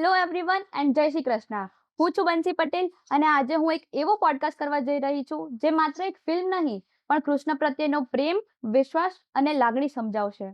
Hello everyone and જય શ્રી કૃષ્ણ. હું છું બંસી પટેલ અને આજે હું એક એવો પોડકાસ્ટ કરવા જઈ રહી છું જે માત્ર એક ફિલ્મ નહીં પણ કૃષ્ણ પ્રત્યેનો પ્રેમ, વિશ્વાસ અને લાગણી સમજાવશે.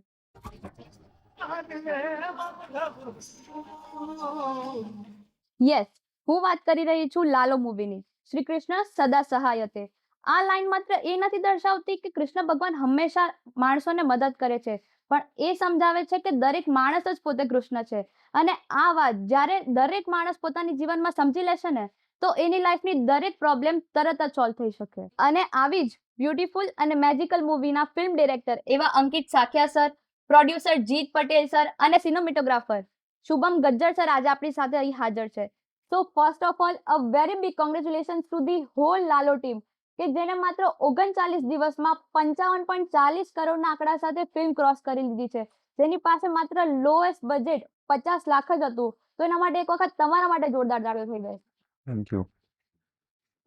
યસ, હું વાત કરી રહી છું લાલો મૂવીની. શ્રી કૃષ્ણ સદા સહાય તે. આ લાઈન માત્ર એ નથી દર્શાવતી કે કૃષ્ણ ભગવાન હંમેશા માણસોને મદદ કરે છે, પણ એ સમજાવે છે કે દરેક માણસ જ પોતે કૃષ્ણ છે. અને આ વાત જ્યારે દરેક માણસ પોતાની જીવનમાં સમજી લેશે ને, તો એની લાઈફની દરેક પ્રોબ્લેમ તરત જ સોલ્વ થઈ શકે. અને આવી જ બ્યુટીફુલ અને મેજિકલ મૂવીના ફિલ્મ ડિરેક્ટર એવા અંકિત સાખિયા સર, પ્રોડ્યુસર જીત પટેલ સર અને સિનેમેટોગ્રાફર શુભમ ગજ્જર સર આજે આપણી સાથે અહીં હાજર છે. So first of all a very big congratulations to the hall Lalo team કે જેને માત્ર 39 દિવસમાં 55.40 કરોડના આંકડા સાથે ફિલ્મ ક્રોસ કરી લીધી છે, જેની પાસે માત્ર લોએસ્ટ બજેટ 50 લાખ જ હતું. તો એના માટે એક વખત તમારા માટે જોરદાર તાળીઓ થઈ જાય. Thank you.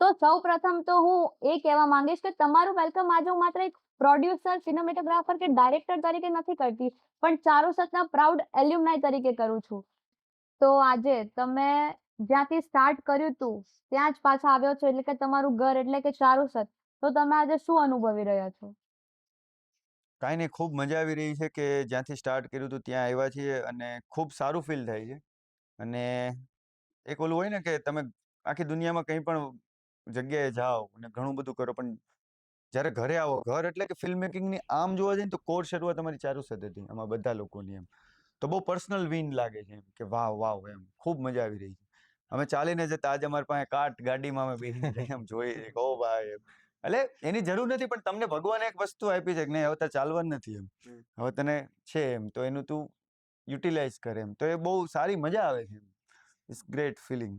તો સૌ પ્રથમ તો હું એ કહેવા માંગીશ કે તમારું વેલકમ આજે હું માત્ર એક પ્રોડ્યુસર, સિનેમેટોગ્રાફર કે ડાયરેક્ટર તરીકે નથી કરતી, પણ ચારુસતના પ્રાઉડ એલ્યુમનાઈ તરીકે કરું છું. તો આજે તમે જ્યાંથી સ્ટાર્ટ કર્યું હતું ત્યાં જ પાછા આવ્યો છો, એટલે કે તમારું ઘર એટલે કે ચારુસત. તો તમે આજે શું અનુભવી રહ્યા છો? કાંઈ નહીં, ખૂબ મજા આવી રહી છે કે જ્યાંથી સ્ટાર્ટ કર્યું હતું ત્યાં આવ્યા છીએ અને ખૂબ સારું ફીલ થાય છે. અને એક ઓલું હોય ને કે તમે આખી દુનિયામાં કંઈ પણ જગ્યાએ જાઓ અને ઘણું બધું કરો, પણ જ્યારે ઘરે આવો, ઘર એટલે કે ફિલ્મ મેકિંગની આમ જોવા જઈએ ને તો કોર શરૂઆત અમારી ચારુસત હતી, આમાં બધા લોકોની એમ. તો બહુ પર્સનલ વિન લાગે છે એમ કે વાવ વાવ એમ ખૂબ મજા આવી રહી છે. અમે ચાલીને જતા, આજે અમારી પાસે કાટ ગાડીમાં અમે બેસીને એમ જોઈએ ઓ ભાઈ એમ. એટલે એની જરૂર નથી, પણ તમને ભગવાને એક વસ્તુ આપી છે કે નહીં હવે તારે ચાલવાનું નથી એમ, હવે તને છે એમ, તો એનું તું યુટિલાઇઝ કરે એમ, તો એ બહુ સારી મજા આવે છે એમ. It's great feeling.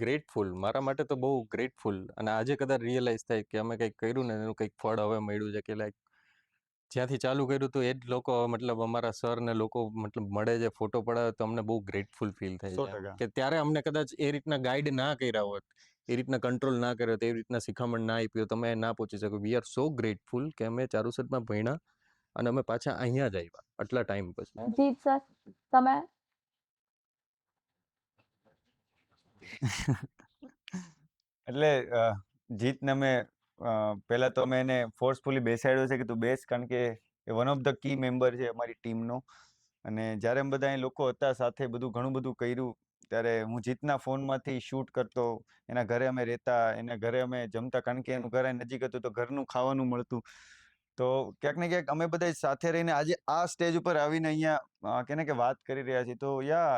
ગ્રેટફુલ, મારા માટે તો બહુ ગ્રેટફુલ. અને આજે કદાચ રિયલાઇઝ થાય કે અમે કંઈક કર્યું ને એનું કંઈક ફળ હવે મળ્યું છે, કે લાઈક જ્યાંથી ચાલુ કર્યું હતું એ જ લોકો, મતલબ અમારા સર ને લોકો મતલબ મળે છે, ફોટો પડાવે તો અમને બહુ ગ્રેટફુલ ફીલ થાય છે એમ. 100%. કે ત્યારે અમને કદાચ એ રીતના ગાઈડ ના કર્યા હોત, એ રીતના કંટ્રોલ ના કર્યો હોત, એ રીતના શિખામણ ના આપ્યું, તમે ના પહોંચી શકો. વી આર સો ગ્રેટફુલ કે અમે ચારુસતમાં ભણ્યા અને અમે પાછા અહીંયા જ આવ્યા આટલા ટાઈમ પછી. જીત સર, તમે? એટલે જીતને અમે પહેલા તો અમે એને ફોર્સફુલી બેસાડ્યો છે કે તું બેસ, કારણ કે એ one of the key member છે અમારી ટીમનો. અને જ્યારે અમે બધા અહીં લોકો હતા સાથે બધું ઘણું બધું કર્યું, ત્યારે હું જીતના ફોનમાંથી શૂટ કરતો, એના ઘરે અમે રહેતા, એના ઘરે અમે જમતા, કારણ કે એનું ઘર અહીં નજીક હતું તો ઘરનું ખાવાનું મળતું. તો ક્યાંક ને ક્યાંક અમે બધા સાથે રહીને આજે આ સ્ટેજ ઉપર આવીને અહીંયા કેને કે વાત કરી રહ્યા છીએ, તો યા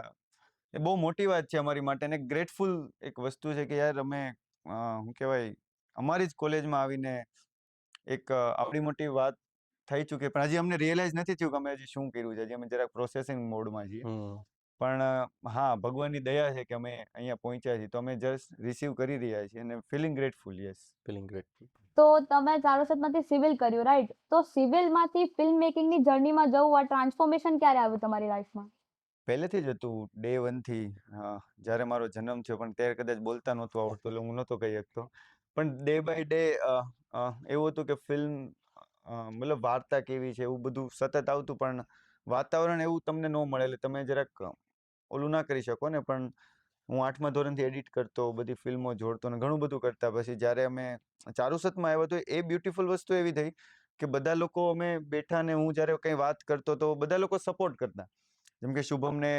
એ બહુ મોટી વાત છે અમારી માટે. અને ગ્રેટફુલ એક વસ્તુ છે કે યાર અમે શું કહેવાય, અમારી જ કોલેજમાં આવીને એક આવડી મોટી વાત થઈ ચૂકી, પણ હજી અમને રિયલાઇઝ નથી થયું કે અમે હજી શું કર્યું છે. હજી અમે જરાક પ્રોસેસિંગ મોડમાં છીએ. પણ હા, ભગવાનની દયા છે કે અમે અહીંયા પહોંચ્યા છીએ, તો અમે જસ્ટ રિસીવ કરી રહ્યા છીએ અને feeling grateful. Yes, feeling grateful. તો તમે ચારુસતમાંથી સિવિલ કર્યું, રાઈટ? તો સિવિલમાંથી ફિલ્મ મેકિંગની જર્નીમાં જવું, આ ટ્રાન્સફોર્મેશન ક્યારે આવ્યું તમારી લાઈફમાં? પહેલેથી જ હતું, ડે વનથી. જ્યારે મારો જન્મ થયો, પણ ત્યારે કદાચ બોલતા નહોતું આવડતું એટલે હું નહોતો કહી શકતો. પણ ડે બાય ડે એવું હતું કે ફિલ્મ મતલબ વાર્તા કેવી છે એવું બધું સતત આવતું, પણ વાતાવરણ એવું તમને ન મળે એટલે તમે જરાક ઓલું ના કરી શકો ને. પણ હું 8મા ધોરણથી એડિટ કરતો, બધી ફિલ્મો જોડતો ને ઘણું બધું કરતા. પછી જ્યારે અમે ચારુસતમાં આવ્યો તો એ બ્યુટીફુલ વસ્તુ એવી થઈ કે બધા લોકો અમે બેઠા ને હું જ્યારે કંઈ વાત કરતો તો બધા લોકો સપોર્ટ કરતા. જેમ કે શુભમને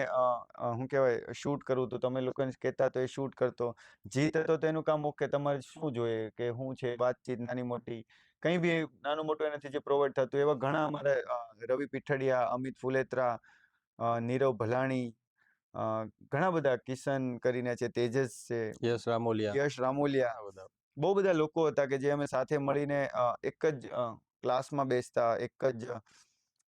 શું કહેવાય શૂટ કરવું તો તમે લોકોને કહેતા તો એ શૂટ કરતો. જીત હતો તો એનું કામ ઓકે, તમારે શું જોઈએ કે શું છે વાતચીત નાની મોટી, કંઈ બી નાનું મોટું એનાથી જે પ્રોવાઈડ થતું. એવા ઘણા અમારે રવિ પીઠડિયા, અમિત ફુલેત્રા, નીરવ ભલાણી, ઘણા બધા, કિશન કરીને છે, તેજસ છે, યશ રામોલિયા, યશ રામોલિયા, આ બધા. બહુ બધા લોકો હતા કે જે અમે સાથે મળીને એક જ ક્લાસમાં બેસતા, એક જ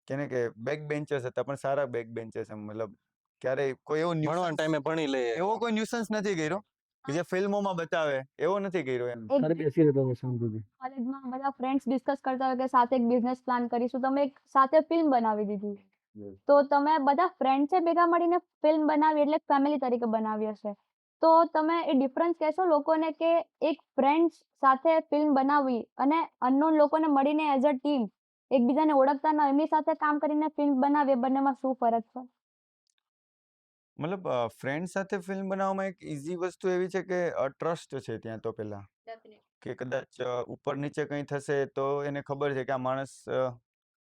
કેને કે બેક બેન્ચર્સ હતા, પણ સારા બેક બેન્ચર્સ એમ. મતલબ ક્યારેય કોઈ એવો ભણવાના ટાઈમે ભણી લઈએ. એવો કોઈ ન્યુસન્સ નથી કર્યો કે જે ફિલ્મોમાં બતાવે, એવો નથી કર્યો એમ. કોલેજમાં બધા ફ્રેન્ડ્સ ડિસ્કસ કરતા હોય કે સાથે એક બિઝનેસ પ્લાન કરીશું, તમે એક સાથે ફિલ્મ બનાવી દીધી. તો તમે બધા ફ્રેન્ડ્સે ભેગા મળીને ફિલ્મ બનાવી, એટલે ફેમિલી તરીકે બનાવી હશે. તો તમે એ ડિફરન્સ કહેશો લોકોને કે એક ફ્રેન્ડ્સ સાથે ફિલ્મ બનાવવી અને અનનોન લોકોને મળીને એઝ અ ટીમ એકબીજાને ઓળખતા ન એમની સાથે કામ કરીને ફિલ્મ બનાવી, બંનેમાં શું ફરક છે? મતલબ ફ્રેન્ડ સાથે ફિલ્મ બનાવવામાં એક ઈઝી વસ્તુ એવી છે કે ટ્રસ્ટ છે ત્યાં તો પહેલા કે કદાચ ઉપર નીચે કંઈ થશે તો એને ખબર છે કે આ માણસ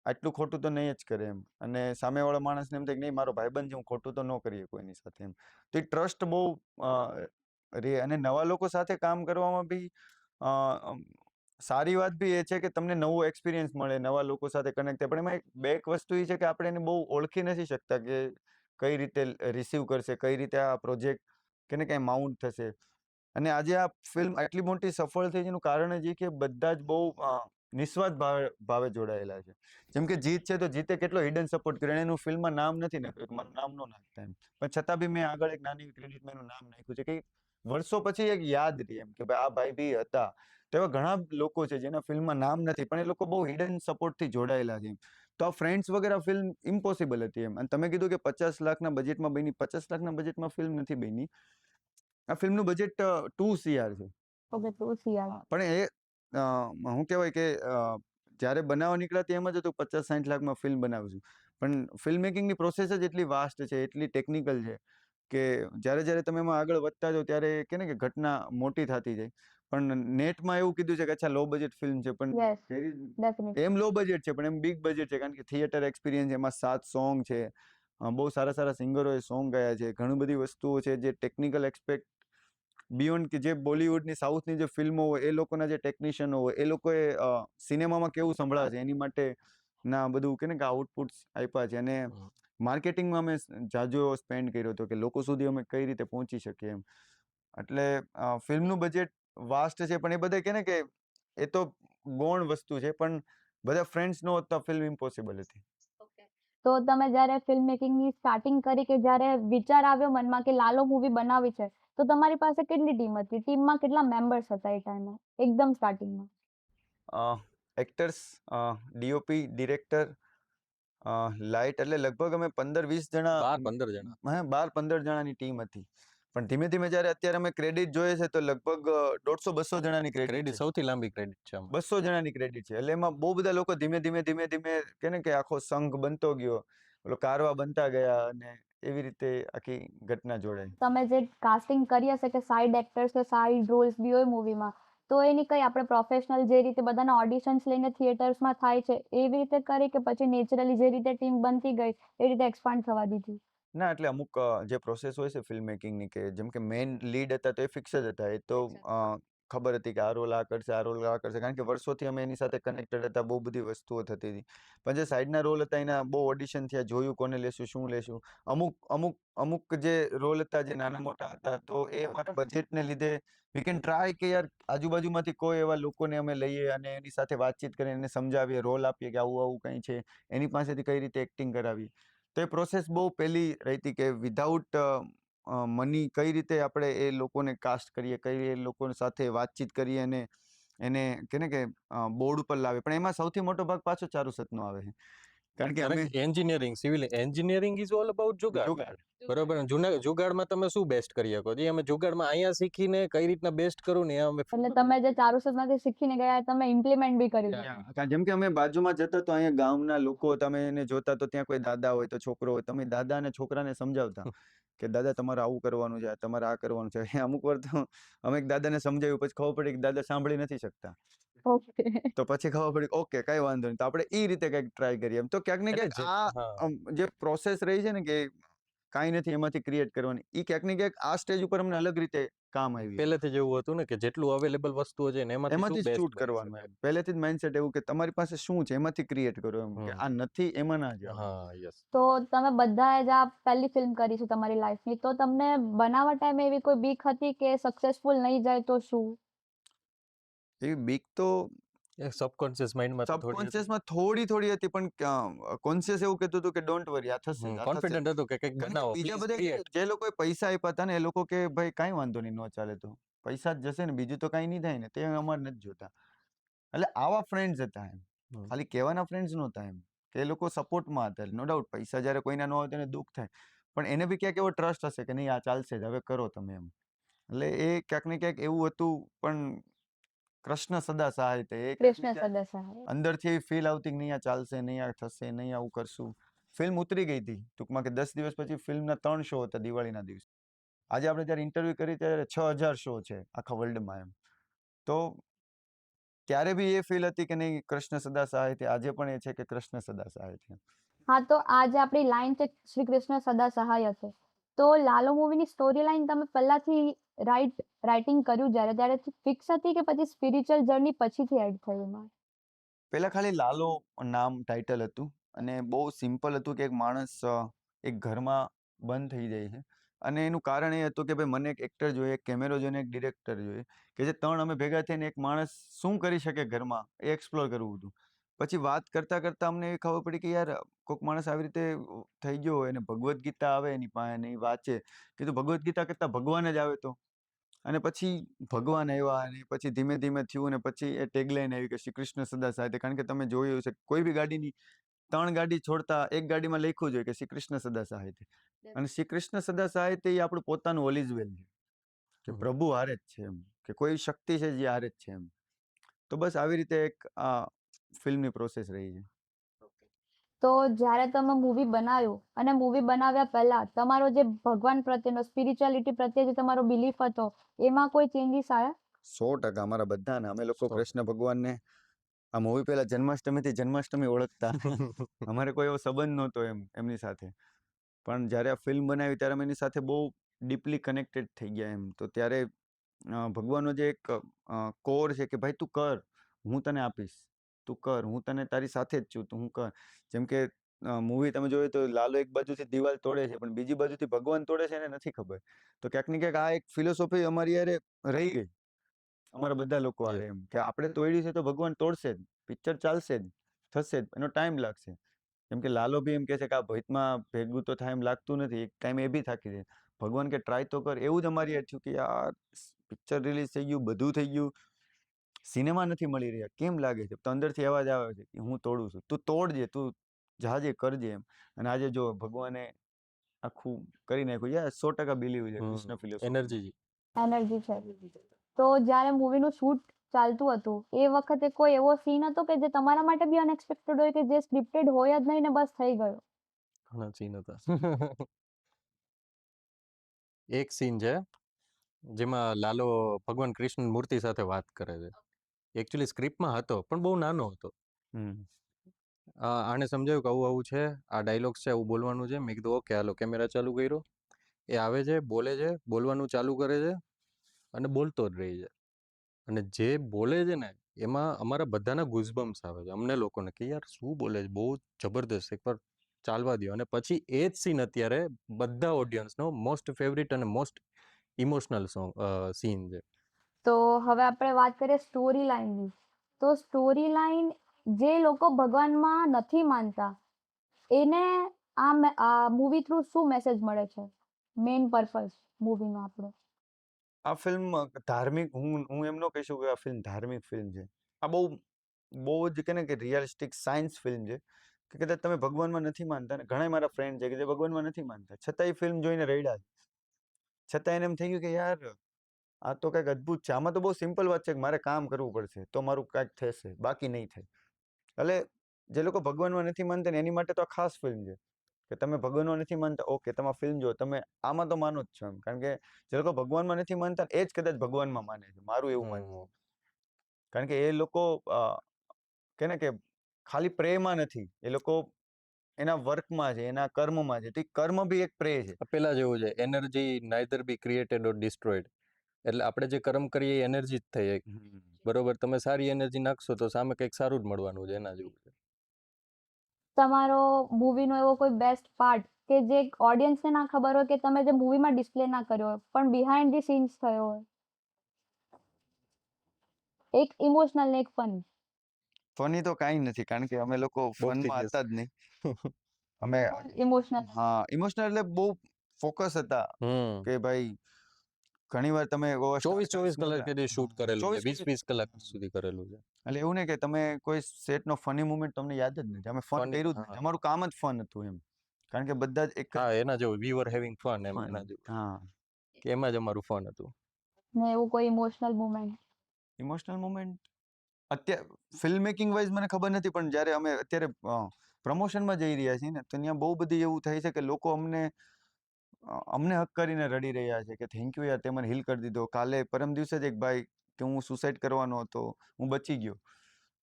આટલું ખોટું તો નહીં જ કરે એમ, અને સામેવાળા માણસને એમ થાય કે નહીં મારો ભાઈબંધ છે, હું ખોટું તો ન કરીએ કોઈની સાથે એમ. તો એ ટ્રસ્ટ બહુ રહે, અને નવા લોકો સાથે કામ કરવામાં બી સારી વાત બી એ છે કે તમને નવો એક્સપિરિયન્સ મળે, નવા લોકો સાથે કનેક્ટ થાય. પણ એમાં એક વસ્તુ એ છે કે આપણે એને બહુ ઓળખી નથી શકતા કે કઈ રીતે રિસીવ કરશે, કઈ રીતે આ પ્રોજેક્ટ કેને ક્યાંય માઉન્ટ થશે. અને આજે આ ફિલ્મ આટલી મોટી સફળ થઈ છે એનું કારણ જ એ કે બધા જ બહુ નિસ્વાર્થ ભાવે જોડાયેલા છે. જેમ કે જીત છે તો જીતે કેટલો હિડન સપોર્ટ કર્યો, અને એનું ફિલ્મમાં નામ નથી નાખ્યું કે મારું નામ ન નાખતા એમ, પણ છતાં બી મેં આગળ એક નાની ક્રેડિટમાં એનું નામ નાખ્યું છે કે વર્ષો પછી એક યાદ રહી એમ કે ભાઈ આ ભાઈ બી હતા. તો એવા ઘણા લોકો છે જેના ફિલ્મમાં નામ નથી પણ એ લોકો બહુ હિડન સપોર્ટથી જોડાયેલા છે. તો આ ફ્રેન્ડ્સ વગેરે ફિલ્મ ઇમ્પોસિબલ હતી એમ. અને તમે કીધું કે 50 લાખના બજેટમાં બની, 50 લાખના બજેટમાં ફિલ્મ નથી બની. આ ફિલ્મનું બજેટ 2 CR છે. ઓકે, તો સિયાળ. પણ એ શું કહેવાય કે જ્યારે બનાવવા નીકળ્યા તે એમ જ હતું 50-60 લાખમાં ફિલ્મ બનાવીશું. પણ ફિલ્મ મેકિંગની પ્રોસેસ જ એટલી વાસ્ટ છે, એટલી ટેકનિકલ છે કે જ્યારે તમે એમાં આગળ વધતા જાઓ ત્યારે કે ને કે ઘટના મોટી થતી જાય. પણ નેટમાં એવું કીધું છે કે અચ્છા લો બજેટ ફિલ્મ છે, પણ યસ, there is- ડેફિનેટલી. એમ લો બજેટ છે પણ એમ બિગ બજેટ છે, કારણ કે થિયેટર એક્સપિરિયન્સ, એમાં 7 સોંગ છે, બહુ સારા સારા સિંગરોએ સોંગ ગાયા છે, ઘણી બધી વસ્તુઓ છે જે ટેકનિકલ એસ્પેક્ટ બિયોન્ડ કે જે બોલિવૂડની સાઉથની જે ફિલ્મો હોય એ લોકોના જે ટેકનિશિયનો હોય એ લોકોએ સિનેમામાં કેવું સંભળાશે એની માટે ના બધું કે ને કે આઉટપુટ્સ આપ્યા છે. અને માર્કેટિંગમાં અમે જાજો સ્પેન્ડ કર્યો હતો કે લોકો સુધી અમે કઈ રીતે પહોંચી શકીએ એમ. એટલે ફિલ્મનું બજેટ વાસ્ટ છે, પણ એ બધા કે ને કે એ તો ગૌણ વસ્તુ છે, પણ બધા ફ્રેન્ડ્સ નો હોત તો ફિલ્મ ઇમ્પોસિબલ હતી. તો તમે જ્યારે ફિલ્મ મેકિંગની સ્ટાર્ટિંગ કરી કે જ્યારે વિચાર આવ્યો મનમાં કે લાલો મૂવી બનાવવી છે, તો તમારી પાસે કેટલી ટીમ હતી? ટીમમાં કેટલા મેમ્બર્સ હતા એ ટાઈમે એકદમ સ્ટાર્ટિંગમાં? એક્ટર્સ, ડીઓપી, ડિરેક્ટર, લાઇટ, એટલે લગભગ અમે 15-20 જણા, 12-15 જણા. 12-15 જણાની ટીમ હતી. પણ ધીમે ધીમે જ્યારે અત્યારે અમે ક્રેડિટ જોઈએ છે તો લગભગ 150-200 જણાની ક્રેડિટ ક્રેડિટ છે. સૌથી લાંબી ક્રેડિટ છે આમાં. 200 જણાની ક્રેડિટ છે. એટલે એમાં બહુ બધા લોકો ધીમે ધીમે કે ને કે આખો સંઘ બનતો ગયો, ઓલો કારવા બનતા ગયા, અને એવી રીતે આખી ઘટના જોડાઈ. તમે જે કાસ્ટિંગ કરી હશે કે સાઇડ એક્ટર્સ કે સાઇડ રોલ્સ બી હોય મૂવીમાં, તો એની કઈ આપણે પ્રોફેશનલ જે રીતે બધાના ઓડિશન્સ લઈને થિયેટર્સમાં થાય છે એવી રીતે કરી કે પછી નેચરલી જે રીતે ટીમ બનતી ગઈ એ રીતે એક્સપાન્ડ થવા દીધી? ના, એટલે અમુક જે પ્રોસેસ હોય છે ફિલ્મ મેકિંગની, કે જેમ કે મેઇન લીડ હતા તો એ ફિક્સ જ હતા. એ તો ખબર હતી કે આ રોલ આ કરશે, આ રોલ આ કરશે, કારણ કે વર્ષોથી અમે એની સાથે કનેક્ટેડ હતા, બહુ બધી વસ્તુઓ થતી હતી. પણ જે સાઈડના રોલ હતા એના બહુ ઓડિશન થયા, જોયું કોને લેશું, શું લેશું. અમુક જે રોલ હતા જે નાના મોટા હતા તો એ અમારા બજેટને લીધે વી કેન ટ્રાય કે યાર આજુબાજુમાંથી કોઈ એવા લોકોને અમે લઈએ અને એની સાથે વાતચીત કરીને એને સમજાવીએ, રોલ આપીએ કે આવું આવું કંઈ છે, એની પાસેથી કઈ રીતે એક્ટિંગ કરાવી. તો એ પ્રોસેસ બહુ પહેલી રહી હતી કે વિધાઉટ મની કઈ રીતે આપણે એ લોકોને કાસ્ટ કરીએ, કઈ એ લોકો સાથે વાતચીત કરીએ અને એને કે ને કે બોર્ડ ઉપર લાવે. પણ એમાં સૌથી મોટો ભાગ પાછો ચારુસતનો આવે છે, કારણ કે અમે engineering, civil engineering is all about jugaad. Jugaad. બરોબર. જુગાડમાં તમે શું બેસ્ટ કરી શકો? જે અમે જુગાડમાં અહીંયા શીખીને કઈ રીતના બેસ્ટ કરું ને એ અમે એટલે તમે જે ચારુસતમાંથી શીખીને ગયા તમે ઇમ્પ્લિમેન્ટ બી કરી દીધું. કારણ જેમ કે અમે બાજુમાં જતા તો અહીંયા ગામના લોકો તમે એને જોતા તો ત્યાં કોઈ દાદા હોય તો છોકરો હોય, તમે દાદા અને છોકરાને સમજાવતા કે દાદા તમારે આવું કરવાનું છે, તમારે આ કરવાનું છે. અમુક વાર તો અમે એક દાદાને સમજાવ્યું, પછી ખબર પડી કે દાદા સાંભળી નથી શકતા. ઓકે. તો પછી ખબર પડી ઓકે કઈ વાંધો નહીં, તો આપણે એ રીતે કંઈક ટ્રાય કરીએ એમ. તો ક્યાંક ને એટલે ક્યાંક આ જે પ્રોસેસ રહી છે ને કે કાંઈ નથી એમાંથી ક્રિએટ કરવાની, એ ક્યાંક ને ક્યાંક આ સ્ટેજ ઉપર અમને અલગ રીતે કામ આવી. પહેલેથી જ એવું હતું ને કે જેટલું અવેલેબલ વસ્તુઓ છે ને એમાંથી એમાંથી શું જ બેસ્ટ શૂટ કરવાનું એમ. પહેલેથી જ માઇન્ડસેટ એવું કે તમારી પાસે શું છે એમાંથી ક્રિએટ કરો એમ, કે આ નથી એમાં ના જાઓ. હા, યસ. તો તમે બધાએ જ આ પહેલી ફિલ્મ કરી છે તમારી લાઈફની, તો તમને બનાવવા ટાઈમે એવી કોઈ બીક હતી કે સક્સેસફુલ નહીં જાય તો શું? એવી બીક તો સબકોન્શિયસ માઇન્ડમાં તો થોડી સબકોન્શિયસમાં થોડી હતી, પણ કોન્શિયસ એવું કહેતું હતું કે ડોન્ટ વરી, આ થશે, આ થશે. કોન્ફિડન્ટ હતો કે કંઈક કારણ કે બનાવો, બીજા please બધા create. જે લોકોએ પૈસા આપ્યા હતા ને એ લોકો કે ભાઈ કાંઈ વાંધો નહીં, ન ચાલે તો પૈસા જ જશે ને, બીજું તો કાંઈ નહીં થાય ને, તે અમારે નથી જોતા. એટલે આવા ફ્રેન્ડ્સ હતા એમ, ખાલી કહેવાના ફ્રેન્ડ્સ નહોતા એમ, કે એ લોકો સપોર્ટમાં હતા. નો ડાઉટ પૈસા જ્યારે કોઈના ન હોય તેને દુઃખ થાય, પણ એને બી ક્યાંક એવો ટ્રસ્ટ હશે કે નહીં આ ચાલશે જ, હવે કરો તમે એમ. એટલે એ ક્યાંક ને ક્યાંક એવું હતું. પણ કૃષ્ણ સદા સહાય તે, એ કૃષ્ણ સદા સહાય. અંદરથી એવી ફીલ આવતી કે નહીં આ ચાલશે, નહીં આ થશે, નહીં આવું કરશું. ફિલ્મ ઉતરી ગઈ હતી ટૂંકમાં, કે 10 દિવસ પછી ફિલ્મના 3 શો હતા દિવાળીના દિવસે. આજે આપણે જ્યારે ઇન્ટરવ્યુ કરી ત્યારે 6000 શો છે આખા વર્લ્ડમાં એમ. તો ત્યારે બી એ ફીલ હતી કે નહીં, કૃષ્ણ સદા સહાય છે. આજે પણ એ છે કે કૃષ્ણ સદા સહાય છે. હા, તો આ જે આપણી લાઈન છે શ્રી કૃષ્ણ સદા સહાય હશે, તો લાલો મૂવીની સ્ટોરી લાઈન તમે પહેલાથી રાઇટિંગ કર્યું ત્યારે ફિક્સ હતી કે પછી સ્પિરિચ્યુઅલ જર્ની પછીથી એડ થયું એમાં? પહેલા ખાલી લાલો નામ ટાઇટલ હતું અને બહુ સિમ્પલ હતું કે એક માણસ એક ઘરમાં બંધ થઈ જાય છે અને એનું કારણ એ હતું કે ભાઈ મને એક એક્ટર જોઈએ, એક કેમેરો જોઈએ, એક ડિરેક્ટર જોઈએ, કે જે ત્રણ અમે ભેગા થઈને એક માણસ શું કરી શકે ઘરમાં એ એક્સપ્લોર કરવું હતું. પછી વાત કરતા કરતા અમને એ ખબર પડી કે યાર કોઈક માણસ આવી રીતે થઈ ગયો હોય અને ભગવદ્ ગીતા આવે એની પાસે ને એ વાંચે, કીધું ભગવદ્ ગીતા કરતા ભગવાન જ આવે તો. અને પછી ભગવાન આવ્યા અને પછી ધીમે ધીમે થયું અને પછી એ ટેગલાઈન આવી કે શ્રી કૃષ્ણ સદા સહાય. કારણ કે તમે જોયું છે કોઈ બી ગાડીની 3 ગાડી છોડતા એક ગાડીમાં લખ્યું છે કે શ્રી કૃષ્ણ સદા સહાય. અને શ્રી કૃષ્ણ સદા સહાય એ આપણું પોતાનું ઓલ ઇઝ વેલ છે, કે પ્રભુ હારે જ છે એમ, કે કોઈ શક્તિ છે જે હારે જ છે એમ. તો બસ આવી રીતે એક આ ફિલ્મની પ્રોસેસ રહી છે. તો જ્યારે તમે મૂવી બનાવ્યું અને મૂવી બનાવ્યા પહેલા તમારો જે ભગવાન પ્રત્યેનો સ્પિરિચ્યુઆલિટી પ્રત્યે જે તમારો બિલીફ હતો એમાં કોઈ ચેન્જીસ આવ્યા? 100% અમારા બધાને. અમે લોકો 100%. કૃષ્ણ ભગવાનને આ મૂવી પહેલા જન્માષ્ટમીથી જન્માષ્ટમી ઓળખતા. અમારે કોઈ એવો સંબંધ નહોતો એમની સાથે. પણ જ્યારે આ ફિલ્મ બનાવી ત્યારે અમે એની સાથે બહુ ડીપલી કનેક્ટેડ થઈ ગયા એમ. તો ત્યારે ભગવાનનો જે એક કોર છે કે ભાઈ તું કર, હું તને આપીશ, તું કર, હું તને તારી સાથે જ છું, તું હું કર. જેમ કે મૂવી તમે જોયું તો લાલો એક બાજુથી દિવાલ તોડે છે પણ બીજી બાજુથી ભગવાન તોડે છે એને નથી ખબર. તો ક્યાંક ને ક્યાંક આ એક ફિલોસોફી અમારી યારે રહી ગઈ અમારા બધા લોકો હારે એમ, કે આપણે તોડ્યું છે તો ભગવાન તોડશે જ, પિક્ચર ચાલશે જ, થશે જ, એનો ટાઈમ લાગશે. કેમ કે લાલો બી એમ કહે છે કે આ ભેટમાં ભેગું તો થાય એમ લાગતું નથી, એક ટાઈમ એ બી થાકી જાય. ભગવાન કે ટ્રાય તો કર. એવું જ અમારી યાર થયું કે યાર પિક્ચર રિલીઝ થઈ ગયું, બધું થઈ ગયું, સિનેમા નથી મળી રહ્યા, કેમ લાગે છે? તો અંદરથી અવાજ આવે છે કે હું તોડું છું, તું તોડજે, તું જાજે, કરજે એમ. અને આજે જો ભગવાને આખું કરી નાખ્યું. યાર 100% બિલીવ છે કૃષ્ણ ફિલોસોફી. એનર્જી. એનર્જી છે. તો જ્યારે મૂવીનું શૂટ ચાલતું હતું એ વખતે કોઈ એવો સીન હતો કે જે તમારા માટે બી અનએક્સપેક્ટેડ હોય કે જે સ્ક્રિપ્ટેડ હોય જ નહીં ને બસ થઈ ગયો? ઘણા સીન હતા. એક સીન છે જેમાં લાલો ભગવાન કૃષ્ણ મૂર્તિ સાથે વાત કરે છે. એકચ્યુઅલી સ્ક્રિપ્ટમાં હતો પણ બહુ નાનો હતો. આને સમજાયું કે આવું આવું છે, આ ડાયલોગ્સ છે, આવું બોલવાનું છે. મેં કીધું ઓકે હાલો, કેમેરા ચાલુ કર્યો. એ આવે છે, બોલે છે, બોલવાનું ચાલુ કરે છે અને બોલતો જ રહી છે. અને જે બોલે છે ને એમાં અમારા બધાના ગુઝબમ્સ આવે છે અમને લોકોને કે યાર શું બોલે છે, બહુ જબરદસ્ત, એકવાર ચાલવા દો. અને પછી એ જ સીન અત્યારે બધા ઓડિયન્સનો મોસ્ટ ફેવરિટ અને મોસ્ટ ઇમોશનલ સીન છે. તો હવે આપણે વાત કરીએ સ્ટોરી લાઇનની. તો સ્ટોરી લાઇન જે લોકો ભગવાનમાં નથી માનતા એને આ મૂવી થ્રુ શું મેસેજ મળે છે? મેઇન પર્પઝ મૂવીનો આપણો. આ ફિલ્મ ધાર્મિક, હું એમ ન કહીશું કે આ ફિલ્મ ધાર્મિક ફિલ્મ છે. આ બહુ જ કે ને કે રિયલિસ્ટિક સાયન્સ ફિલ્મ છે. કે કદાચ તમે ભગવાનમાં નથી માનતા, ને ઘણા મારા ફ્રેન્ડ છે કે જે ભગવાનમાં નથી માનતા છતાં એ ફિલ્મ જોઈને રડ્યા છે. છતાં એને એમ થઈ ગયું કે યાર આ તો કંઈક અદ્ભુત છે. આમાં તો બહુ સિમ્પલ વાત છે કે મારે કામ કરવું પડશે તો મારું કાંઈક થશે, બાકી નહીં થાય. એટલે જે લોકો ભગવાનમાં નથી માનતા ને એની માટે તો આ ખાસ ફિલ્મ છે. કે તમે ભગવાનમાં નથી માનતા, ઓકે તમે ફિલ્મ જો, તમે આમાં તો માનો જ છો એમ. કારણ કે જે લોકો ભગવાનમાં નથી માનતા એ જ કદાચ ભગવાનમાં માને છે, મારું એવું માનવું છે. કારણ કે એ લોકો કે ને કે ખાલી પ્રેમાં નથી, એ લોકો એના વર્કમાં છે, એના કર્મમાં છે. તો એ કર્મ બી એક પ્રે છે. પેલા જેવું છે, એનર્જી નાઇધર બી ક્રિએટેડ ઓર ડિસ્ટ્રોયડ. એટલે આપણે જે કર્મ કરીએ એ એનર્જી જ થઈ. બરોબર, તમે સારી એનર્જી નાખશો તો સામે કંઈક સારું જ મળવાનું છે, એના જેવું છે. તમારો મૂવીનો એવો કોઈ બેસ્ટ પાર્ટ કે જે ઓડિયન્સને ના ખબર હોય કે તમે જે મૂવીમાં ડિસ્પ્લે ના કર્યો હોય પણ બિહાઇન્ડ ધી સીન્સ થયો હોય? એક ઇમોશનલ ને એક ફની. ફની તો કાંઈ નથી, કારણ કે અમે લોકો બહુ ફનમાં serious. હતા જ નહીં. અમે ઇમોશનલ. હા, ઇમોશનલ એટલે બહુ ફોકસ હતા કે ભાઈ ઘણીવાર તમે 24 કલાક સુધી શૂટ કરેલું છે, 20 કલાક સુધી કરેલું છે. એટલે એવું નહીં કે તમે કોઈ સેટનો ફની મુમેન્ટ તમને યાદ જ નથી. અમે ફન Funny, કર્યું જ હા. નથી. અમારું કામ જ ફન હતું એમ. કારણ કે બધા જ એક હા, એના જેવું વી વર હેવિંગ ફન એમ, ફન. એના જેવું હા, કે એમાં જ અમારું ફન હતું. ને એવું કોઈ ઇમોશનલ મોમેન્ટ? ઇમોશનલ મુમેન્ટ અત્યારે ફિલ્મ મેકિંગ વાઇઝ મને ખબર નથી, પણ જ્યારે અમે અત્યારે પ્રમોશનમાં જઈ રહ્યા છીએ ને, તો ત્યાં બહુ બધી એવું થાય છે કે લોકો અમને હક કરીને રડી રહ્યા છે કે થેન્ક યુ યાર, તે મને હીલ કરી દીધો. કાલે પરમ દિવસે જ એક ભાઈ કે હું સુસાઇડ કરવાનો હતો, હું બચી ગયો.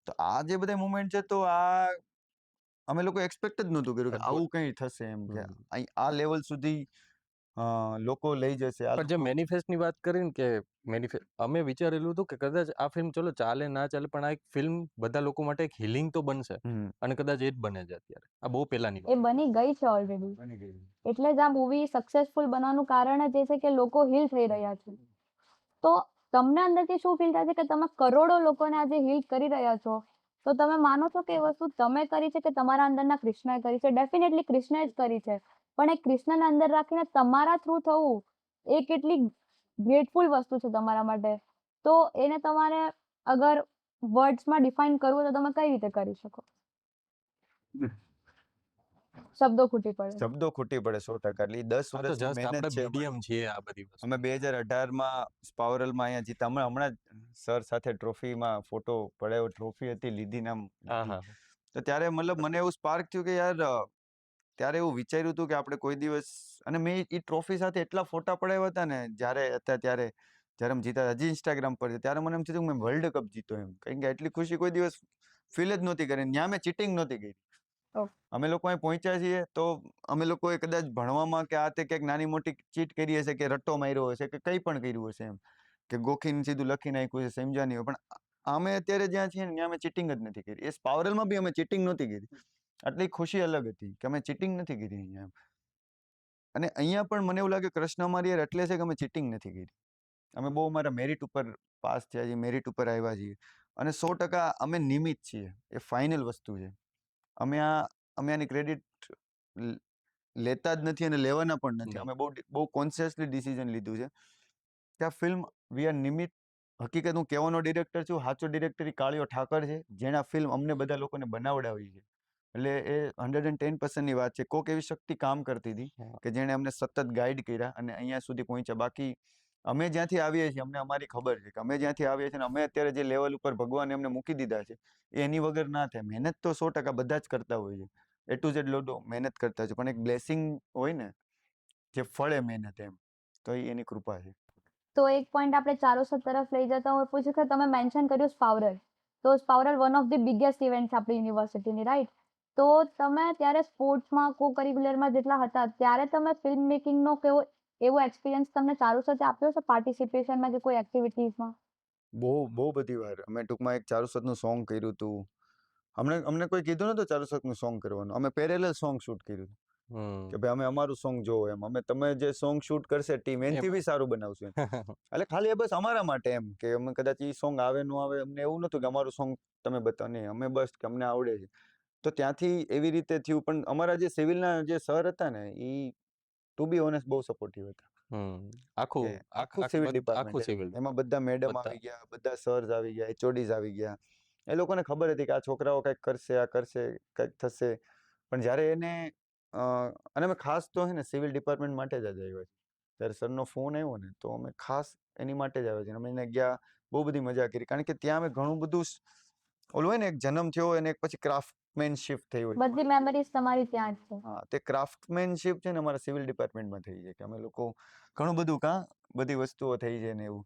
તો આ જે બધા મુમેન્ટ છે, તો આ અમે લોકો એક્સપેક્ટ જ નહોતું કર્યું કે અદ્ભુત. આવું કંઈ થશે એમ, કે હમ. આ લેવલ સુધી લોકો લઈ જશે. આ પણ જે લોકો મેનિફેસ્ટની વાત કરી ને, કે અમે વિચારેલું હતું કે કદાચ આ ફિલ્મ ચલો ચાલે ના ચાલે, પણ આ એક ફિલ્મ બધા લોકો માટે એક હિલિંગ તો બનશે, હમ, અને કદાચ એ જ બને છે અત્યારે. આ બહુ પહેલાની એ વાત. બની ગઈ છે ઓલરેડી. બની ગઈ. એટલે જ આ મૂવી સક્સેસફુલ બનવાનું કારણ જ એ છે કે લોકો હીલ થઈ રહ્યા છે. તો તમને અંદરથી શું ફીલ થાય છે કે તમે કરોડો લોકોને આજે હીલ કરી રહ્યા છો, તો તમે માનો છો કે એ વસ્તુ તમે કરી છે કે તમારા અંદરના કૃષ્ણએ કરી છે? ડેફિનેટલી કૃષ્ણએ જ કરી છે, પણ એ કૃષ્ણને અંદર રાખીને તમારા થ્રુ થવું એ કેટલી ગ્રેટફુલ વસ્તુ છે તમારા માટે. તો એને તમારે અગર વર્ડ્સમાં ડિફાઇન કરવું તો તમે કઈ રીતે કરી શકો? શબ્દો ખૂટી પડે. શબ્દો ખૂટી પડે 100%. એટલે ઈ 10 આ તો વર્ષની જસ્ટ મહેનત આપણે છે અમારી. મીડિયમ છીએ આ બધી વસ્તુ. અમે 2018માં સ્પાવરલમાં અહીંયા જીતા. હમણાં જ સર સાથે ટ્રોફીમાં ફોટો પડાયો, ટ્રોફી હતી, લીધી ને આમ હા હતી. હા. તો ત્યારે મતલબ મને એવું સ્પાર્ક થયું કે યાર, ત્યારે એવું વિચાર્યું હતું કે આપણે કોઈ દિવસ, અને મેં એ ટ્રોફી સાથે એટલા ફોટા પડાવ્યા હતા ને જ્યારે હતા ત્યારે, જ્યારે અમે જીતા, હજી ઇન્સ્ટાગ્રામ પર છે, ત્યારે મને એમ થયું કે મેં વર્લ્ડ કપ જીતો એમ. કારણ કે એટલી ખુશી કોઈ દિવસ ફીલ જ નહોતી કરી. ત્યાં મેં ચીટિંગ નહોતી કરી. ઓહ. અમે લોકો અહીં પહોંચ્યા છીએ તો અમે લોકોએ કદાચ ભણવામાં કે આ તે ક્યાંક નાની મોટી ચીટ કરી હશે, કે રટ્ટો માર્યો હશે, કે કંઈ પણ કર્યું હશે એમ, કે ગોખીને સીધું લખી નાખ્યું છે, સમજ્યા નહીં હોય. પણ અમે અત્યારે જ્યાં છીએ ને ત્યાં અમે ચીટિંગ જ નથી કરી. એ સ્પાવરલમાં બી અમે ચીટિંગ નહોતી કરી. આટલી ખુશી અલગ હતી કે અમે ચીટિંગ નથી કરી અહીંયા એમ. અને અહીંયા પણ મને એવું લાગે કૃષ્ણ અમારી યાર એટલે છે કે અમે ચીટિંગ નથી કરી. અમે બહુ અમારા મેરિટ ઉપર પાસ થયા છીએ, મેરિટ ઉપર આવ્યા છીએ, અને 100% અમે નિમિત્ત છીએ. એ ફાઇનલ વસ્તુ છે. અમે આની ક્રેડિટ લેતા જ નથી અને લેવાના પણ નથી. No. અમે બહુ કોન્શિયસલી ડિસિઝન લીધું છે કે આ ફિલ્મ વી આર નિમિત્ત. હકીકત હું કહેવાનો ડિરેક્ટર છું, સાચો ડિરેક્ટર ઈ કાળિયો ઠાકર છે, જેણે આ ફિલ્મ અમને બધા લોકોને બનાવડાવી છે. એટલે એ 110%ની વાત છે. કોક એવી શક્તિ કામ કરતી હતી હા. કે જેણે અમને સતત ગાઈડ કર્યા અને અહીંયા સુધી પહોંચ્યા. બાકી અમે જ્યાંથી આવીએ છીએ, અમને અમારી ખબર છે કે અમે જ્યાંથી આવીએ છીએ, અમે અત્યારે જે લેવલ ઉપર ભગવાને અમને મૂકી દીધા છે, એ એની વગર ના થાય. મહેનત તો 100% બધા જ કરતા હોય છે, એ ટુ ઝેડ લોડો મહેનત કરતા છે, પણ એક બ્લેસિંગ હોય ને, જે ફળે મહેનત એમ, તો એ એની કૃપા છે. તો એક પોઈન્ટ આપણે ચારુસત તરફ લઈ જતા હું પૂછ્યું કે તમે મેન્શન કર્યું સ્પાવરલ. તો Spoural one of the biggest event આપણી યુનિવર્સિટીની, રાઈટ? તો તમે ત્યારે સ્પોર્ટ્સમાં કો કરિક્યુલરમાં જેટલા હતા, ત્યારે તમે ફિલ્મ મેકિંગનો કેવો એવો એક્સપિરિયન્સ તમને ચારુસતે આપ્યો છે પાર્ટિસિપેશનમાં કે કોઈ એક્ટિવિટીઝમાં? બહુ બધી વાર અમે ટૂંકમાં એક ચારુસતનું સોંગ કર્યું હતું. અમને કોઈ કીધું નતું ચારુસતનું સોંગ કરવાનું. અમે પેરેલલ સોંગ શૂટ કર્યું હતું કે ભાઈ અમે અમારું સોંગ જોવો એમ. તમે જે સોંગ શૂટ કરશે ટીમ, એનથી બી સારું બનાવશું એમ. એટલે ખાલી એ બસ અમારા માટે એમ, કે અમે કદાચ એ સોંગ આવે ન આવે, અમને એવું નતું કે અમારું સોંગ તમે બતાવો, નહીં, અમે બસ કે અમને આવડે છે. તો ત્યાંથી એવી રીતે થયું. પણ અમારા જે સિવિલના જે સર હતા ને, એ ટુ બી ઓનેસ્ટ બહુ સપોર્ટિવ હતા. આખું કે આખું સિવિલ ડિપાર્ટમેન્ટ, આખું સિવિલ એમાં બધા મેડમ બધા. આવી ગયા, બધા સર્સ આવી ગયા, એચઓડીઝ આવી ગયા. એ લોકોને ખબર હતી કે આ છોકરાઓ કંઈક કરશે, આ કરશે, કંઈક થશે. પણ જ્યારે અને અમે ખાસ તો હે ને સિવિલ ડિપાર્ટમેન્ટ માટે જ આવ્યા છે. ત્યારે સરનો ફોન આવ્યો ને, તો અમે ખાસ એની માટે જ આવ્યા છીએ. અમે એને ગયા, બહુ બધી મજા કરી. કારણ કે ત્યાં અમે ઘણું બધું ઓલું હોય ને, એક જન્મ થયો હોય અને એક પછી ક્રાફ્ટમેનશિપ થઈ હોય. બધી મેમરીઝ તમારી ત્યાં જ છે. હા, તે ક્રાફ્ટમેનશિપ છે ને અમારા સિવિલ ડિપાર્ટમેન્ટમાં થઈ છે, કે અમે લોકો ઘણું બધું બધી વસ્તુઓ થઈ છે ને એવું.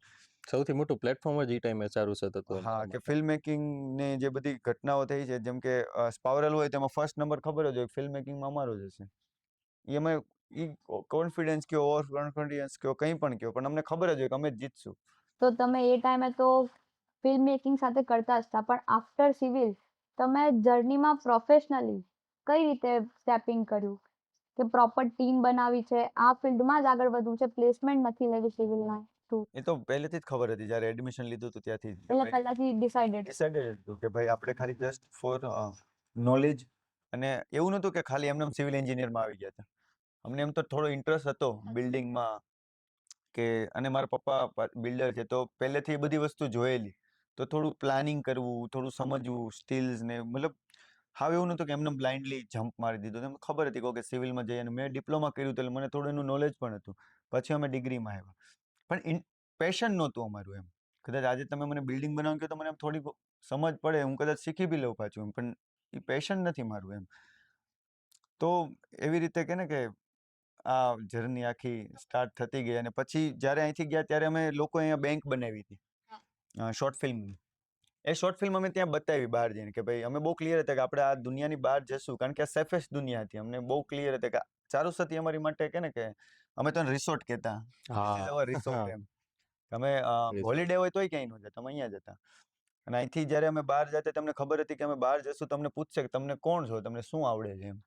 સૌથી મોટું પ્લેટફોર્મ જ ઈ ટાઈમે ચારુસત હતું હા, અમારા કે માટે. ફિલ્મ મેકિંગ ને જે બધી ઘટનાઓ થઈ છે, જેમ કે સ્પાવરલ હોય તેમાં ફર્સ્ટ નંબર ખબર જ હોય, ફિલ્મ મેકિંગમાં અમારો જ હશે. એ અમે કોન્ફિડન્સ કયો, ઓવર કોન્ફિડન્સ કયો, કંઈ પણ કયો, પણ અમને ખબર જ હોય કે અમે જ જીતશું. તો તમે એ ટાઈમે તો ફિલ્મ મેકિંગ સાથે કરતા જ હતા, પણ આફ્ટર સિવિલ તમે જર્નીમાં પ્રોફેશનલી કઈ રીતે સ્ટેપિંગ કર્યું કે પ્રોપર ટીમ બનાવી છે, આ ફિલ્ડમાં જ આગળ વધવું છે, પ્લેસમેન્ટ નથી લેવી સિવિલના થ્રુ? એ તો પહેલેથી જ ખબર હતી, જ્યારે એડમિશન લીધું હતું ત્યાંથી જ, કે એટલે ભાઈ પહેલાથી ડિસાઇડેડ? ડિસાઇડેડ હતું કે ભાઈ આપણે ખાલી જસ્ટ ફોર નોલેજ. અને એવું નહોતું કે ખાલી એમને સિવિલ એન્જિનિયરમાં આવી ગયા હતા. અમને એમ તો થોડો ઇન્ટરેસ્ટ હતો બિલ્ડિંગમાં, કે અને મારા પપ્પા બિલ્ડર છે, તો પહેલેથી એ બધી વસ્તુ જોયેલી. તો થોડું પ્લાનિંગ કરવું, થોડું સમજવું, સ્ટીલ્સ ને, મતલબ હાવ એવું નહોતું કે એમને બ્લાઇન્ડલી જમ્પ મારી દીધો. એમને ખબર હતી કે સિવિલમાં જઈએ, અને મેં ડિપ્લોમા કર્યું એટલે મને થોડું એનું નોલેજ પણ હતું. પછી અમે ડિગ્રીમાં આવ્યા. પણ પેશન નહોતું અમારું એમ. કદાચ આજે તમે મને બિલ્ડિંગ બનાવવાનું કહો તો મને એમ થોડી સમજ પડે, હું કદાચ શીખી બી લઉં પાછું એમ, પણ એ પેશન નથી મારું એમ. તો એવી રીતે કે ને કે આ જર્ની આખી સ્ટાર્ટ થતી ગઈ. અને પછી જ્યારે અહીંથી ગયા ત્યારે અમે લોકો અહીંયા બેંક બનાવી હતી શોર્ટ ફિલ્મની. એ શોર્ટ ફિલ્મ અમે ત્યાં બતાવી બહાર જઈને કે ભાઈ અમે બહુ ક્લિયર હતા કે આપણે આ દુનિયાની બહાર જશું, કારણ કે આ સેફેસ્ટ દુનિયા હતી. અમને બહુ ક્લિયર હતા કે ચારુસતી અમારી માટે કે ને કે અમે તો રિસોર્ટ કહેતા, રિસોર્ટ એમ. અમે Resort. હોલિડે હોય તોય ક્યાંય ન જતા, અમે અહીંયા જતા. અને અહીંથી જ્યારે અમે બહાર જતા તમને ખબર હતી કે અમે બહાર જશું, તમને પૂછશે કે તમને કોણ છો, તમને શું આવડે છે એમ.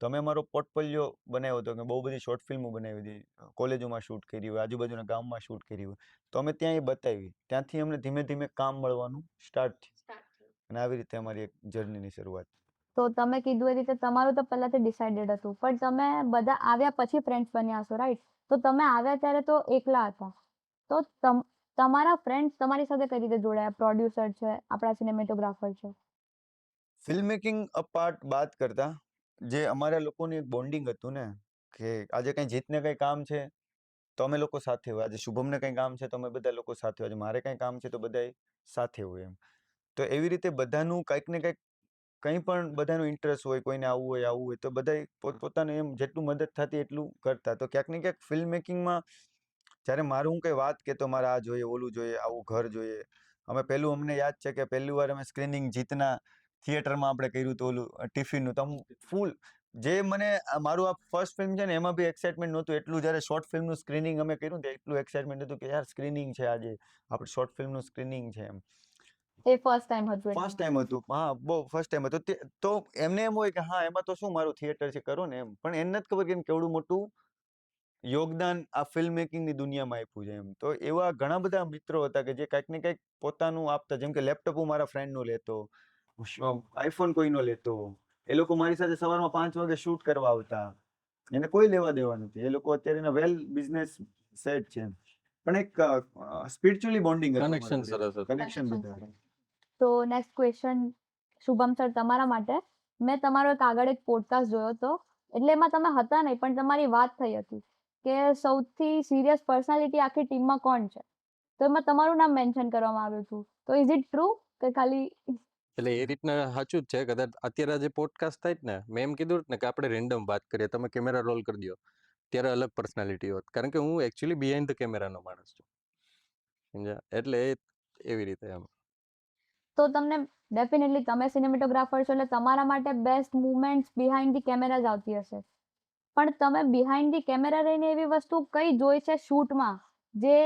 તો અમે અમારો પોર્ટફોલિયો બનાવ્યો હતો કે બહુ બધી શોર્ટ ફિલ્મો બનાવી હતી, કોલેજોમાં શૂટ કરી હોય, આજુબાજુના ગામમાં શૂટ કરી હોય, તો અમે ત્યાં એ બતાવી. ત્યાંથી અમને ધીમે ધીમે કામ મળવાનું સ્ટાર્ટ થયું. અને આવી રીતે અમારી એક જર્નીની શરૂઆત. તો તમે કીધું એ રીતે તમારું તો પહેલાથી ડિસાઇડેડ હતું, પણ તમે બધા આવ્યા પછી ફ્રેન્ડ્સ બન્યા હશો, રાઈટ? તો તમે આવ્યા ત્યારે તો એકલા હતા, તો તમારા ફ્રેન્ડ્સ તમારી સાથે કઈ રીતે જોડાયા? પ્રોડ્યુસર છે, આપણા સિનેમેટોગ્રાફર છે. ફિલ્મ મેકિંગ અપાર્ટ બાત કરતા જે અમારા લોકોનું એક બોન્ડિંગ હતું ને, કે આજે કંઈ જીતને કંઈ કામ છે તો અમે લોકો સાથે હોય, આજે શુભમને કંઈ કામ છે તો અમે બધા લોકો સાથે હોય, આજે મારે કંઈ કામ છે તો બધા સાથે હોય એમ. તો એવી રીતે બધાનું કંઈક ને કંઈક કંઈ પણ બધાનું ઇન્ટરેસ્ટ હોય, કોઈને આવું હોય તો બધા પોતપોતાને એમ જેટલું મદદ થતી એટલું કરતા. તો ક્યાંક ને ક્યાંક ફિલ્મ મેકિંગમાં જ્યારે મારું હું કંઈ વાત કહેતો, મારે આ જોઈએ, ઓલું જોઈએ, આવું ઘર જોઈએ, અમે પહેલું અમને યાદ છે કે પહેલી વાર અમે સ્ક્રીનિંગ જીતના થિયેટરમાં આપણે કર્યું હતું ઓલું ટિફિનનું. તો ફૂલ જે મને મારું આ ફર્સ્ટ ફિલ્મ છે ને એમાં બી એક્સાઇટમેન્ટ નહોતું એટલું જ્યારે શોર્ટ ફિલ્મનું સ્ક્રીનિંગ અમે કર્યું ને એટલું એક્સાઇટમેન્ટ હતું કે યાર સ્ક્રીનિંગ છે, આજે આપણે શોર્ટ ફિલ્મનું સ્ક્રીનિંગ છે એમ. એ ફર્સ્ટ ટાઈમ હતું એટલે. ફર્સ્ટ ટાઈમ હતું, હા બહુ ફર્સ્ટ ટાઈમ હતું. તો એમને એમ હોય કે હા એમાં તો શું મારું થિયેટર છે, કરો ને એમ. પણ એને નથી ખબર કે કેવડું મોટું યોગદાન આ ફિલ્મ મેકિંગની દુનિયામાં આપ્યું છે એમ. તો એવા ઘણા બધા મિત્રો હતા કે જે કંઈક ને કંઈક પોતાનું આપતા. જેમ કે લેપટોપ હું મારા ફ્રેન્ડનો લેતો, આઈફોન કોઈનો લેતો, એ લોકો મારી સાથે સવારમાં 5 વાગે શૂટ કરવા આવતા. એને કોઈ લેવા દેવા નથી, એ લોકો અત્યારે એના વેલ બિઝનેસ સેટ છે એમ. પણ એક સ્પિરિચ્યુઅલી બોન્ડિંગ હતું Connection સરસ હતું. કનેક્શન બધા. તો નેક્સ્ટ ક્વેશ્ચન શુભમ સર તમારા માટે. મેં તમારો એક આગળ એક પોડકાસ્ટ જોયો હતો, એટલે એમાં તમે હતા નહીં પણ તમારી વાત થઈ હતી કે સૌથી સિરિયસ પર્સનાલિટી આખી ટીમમાં કોણ છે, તો એમાં તમારું નામ મેન્શન કરવામાં આવ્યું હતું. તો ઇઝ ઇટ ટ્રુ કે ખાલી? એટલે એ રીતના સાચું જ છે. કદાચ અત્યારે જે પોડકાસ્ટ થાય જ ને, મેં એમ કીધું જ ને કે આપણે રેન્ડમ વાત કરીએ, તમે કેમેરા રોલ કરી દો, ત્યારે અલગ પર્સનાલિટી હોત. કારણ કે હું એકચ્યુઅલી બિહાઇન્ડ ધ કેમેરાનો માણસ છું, સમજ્યા? એટલે એવી રીતે એમ. તો તમને ડેફિનેટલી તમે સિનેમેટોગ્રાફર છો એટલે તમારા માટે best movements behind the camera જ આવતી હશે, પણ તમે બિહાઇન્ડ ધી કેમેરા રહીને એવી વસ્તુ કઈ જોઈ છે શૂટમાં જે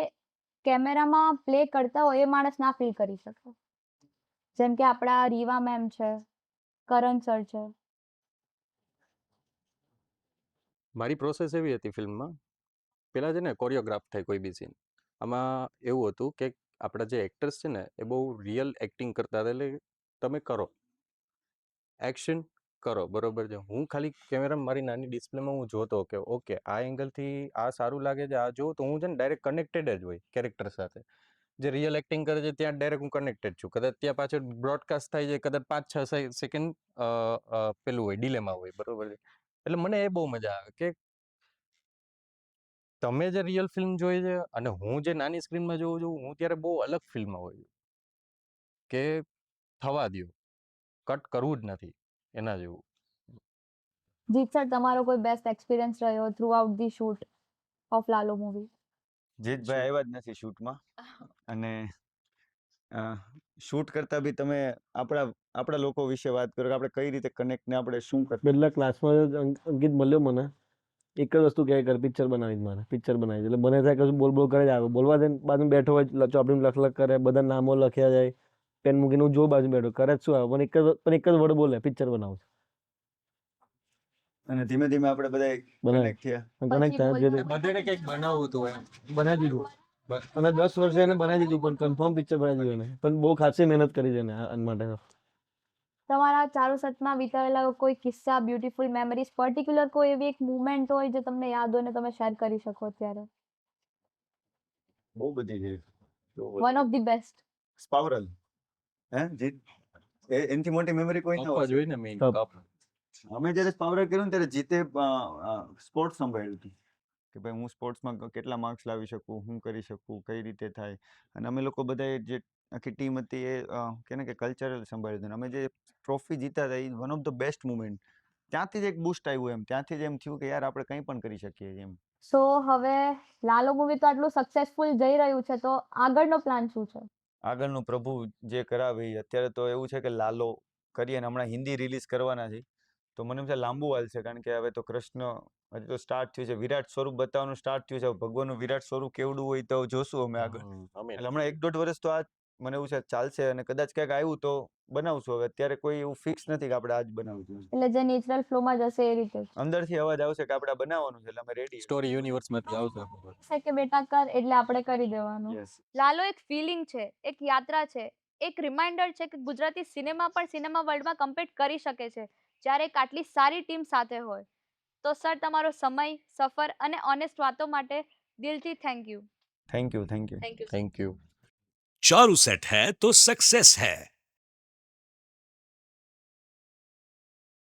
કેમેરામાં પ્લે કરતા હોય એ માણસ ના ફીલ કરી શકે? જેમ કે આપણા રીવા મેમ છે, કરણ સર છે. મારી પ્રોસેસ એવી હતી ફિલ્મમાં, પેલા છે ને કોરિયોગ્રાફ થાય કોઈ બી સીન. આમાં એવું હતું કે આપણા જે એક્ટર્સ છે ને એ બહુ રિયલ એક્ટિંગ કરતા હતા. એટલે તમે કરો એક્શન કરો, બરોબર છે. હું ખાલી કેમેરામાં મારી નાની ડિસ્પ્લેમાં હું જોતો કે ઓકે આ એંગલથી આ સારું લાગે છે, આ જોઉં તો હું છે ને ડાયરેક્ટ કનેક્ટેડ જ હોય કેરેક્ટર સાથે. જે રિયલ એક્ટિંગ કરે છે ત્યાં ડાયરેક્ટ હું કનેક્ટેડ છું. કદાચ ત્યાં પાછળ બ્રોડકાસ્ટ થાય છે, કદાચ 5-6 સેકન્ડ પેલું હોય, ડિલેમાં હોય, બરોબર છે. એટલે મને એ બહુ મજા આવે કે તમે જે રિયલ ફિલ્મ જોઈ છે અને હું જે નાની સ્ક્રીનમાં જોઉં છું, હું ત્યારે બહુ અલગ ફિલ્મમાં હોય કે થવા દ્યો, કટ કરવું જ નથી એના જેવું. જીત સર તમારો કોઈ બેસ્ટ એક્સપિરિયન્સ રહ્યો through out the shoot of Lalo movie? Jitbhai આવ્યા જ નથી શૂટમાં. અને શૂટ કરતા બી તમે આપણા લોકો વિશે વાત કરો કે આપણે કઈ રીતે કનેક્ટ ને આપણે શું કરતા. પહેલા ક્લાસમાં અંકિત મળ્યો મને, એક જ વસ્તુ કહે કર પિક્ચર બનાવી મારે, પિક્ચર બનાવી. એટલે મને થાય કશું બોલ બોલ કરે જ આવે, બોલવા દે બાજુ બેઠો હોય ચોપડીમાં લખ લખ કરે, બધા નામો લખ્યા જાય, પેન મૂકીને હું જો બાજુ બેઠો કરે જ શું આવે, પણ એક જ વર્ડ બોલે પિક્ચર બનાવું છે. અને ધીમે ધીમે આપણે બધા બનાવે કનેક્ટ થયા. કનેક્ટ થયા પછી જે બધાને કંઈક બનાવવું હતું એમ. બનાવી દીધું. અને 10 વર્ષે એને બનાવી દીધું, પણ કન્ફર્મ પિક્ચર બનાવી દીધું એને. પણ બહુ ખાસી મહેનત કરી છે એને આના માટે. તમારા ચારુસતમાં વિતાવેલા કોઈ કિસ્સા, બ્યુટીફુલ મેમરીઝ, પર્ટિક્યુલર કોઈ એવી એક મુવમેન્ટ હોય જે તમને યાદ હોય ને તમે શેર કરી શકો અત્યારે? બહુ બધી છે. One of the best. Spoural, હે જીત, એનાથી મોટી મેમરી કોઈ ના કપ જ હોય. હોય ને મેઇન કપ. કપ. અમે જ્યારે સ્પાવરલ કર્યું ને ત્યારે જીતે સ્પોર્ટ્સ સંભાળ્યું હતું કે ભાઈ હું સ્પોર્ટ્સમાં કેટલા માર્ક્સ લાવી શકું, હું કરી શકું, કઈ રીતે થાય. અને અમે લોકો બધાએ જે આખી ટીમ હતી એ કે ને કે કલ્ચરલ સંભાળ્યું હતું. અને અમે જે ટ્રોફી જીતા હતા એ one of the best moment. ત્યાંથી જ એક બૂસ્ટ આવ્યું એમ, ત્યાંથી જ એમ થયું કે યાર આપણે કંઈ પણ કરી શકીએ છીએ એમ. સો હવે લાલો મૂવી તો આટલું સક્સેસફુલ જઈ રહ્યું છે, તો આગળનો પ્લાન શું છે? આગળનું પ્રભુ જે કરાવે ઈ. અત્યારે તો એવું છે કે લાલો કરીએ ને હમણાં હિન્દી રિલીઝ કરવાના છે, તો મને એમ છે લાંબુ હાલશે, કારણ કે હવે તો કૃષ્ણ હજી તો સ્ટાર્ટ થયું છે, વિરાટ સ્વરૂપ બતાવવાનું સ્ટાર્ટ થયું છે. હવે ભગવાનનું વિરાટ સ્વરૂપ કેવડું હોય તો જોશું અમે આગળ. આમીન. એટલે હમણાં 1-1.5 વર્ષ તો આ મને એવું છે ચાલશે, અને કદાચ ક્યાંક આવ્યું તો બનાવશું. હવે અત્યારે કોઈ એવું ફિક્સ નથી કે આપણે આ જ બનાવશું. એટલે જે નેચરલ ફ્લોમાં જશે એ રીતે જ. અંદરથી અવાજ આવશે કે આપણે આ બનાવવાનું છે, એટલે અમે રેડી. સ્ટોરી યુનિવર્સમાંથી આવશે. છે કે બેટા કર એટલે આપણે કરી દેવાનું. યસ. લાલો એક ફિલિંગ છે, એક યાત્રા છે, એક રિમાઇન્ડર છે કે ગુજરાતી સિનેમા પણ સિનેમા વર્લ્ડમાં કમ્પીટ કરી શકે છે, જ્યારે એક આટલી સારી ટીમ સાથે હોય. તો સર, તમારો સમય, સફર અને ઓનેસ્ટ વાતો માટે દિલથી thank you. Thank you. Thank you. Thank you. Charu set है तो सक्सेस है।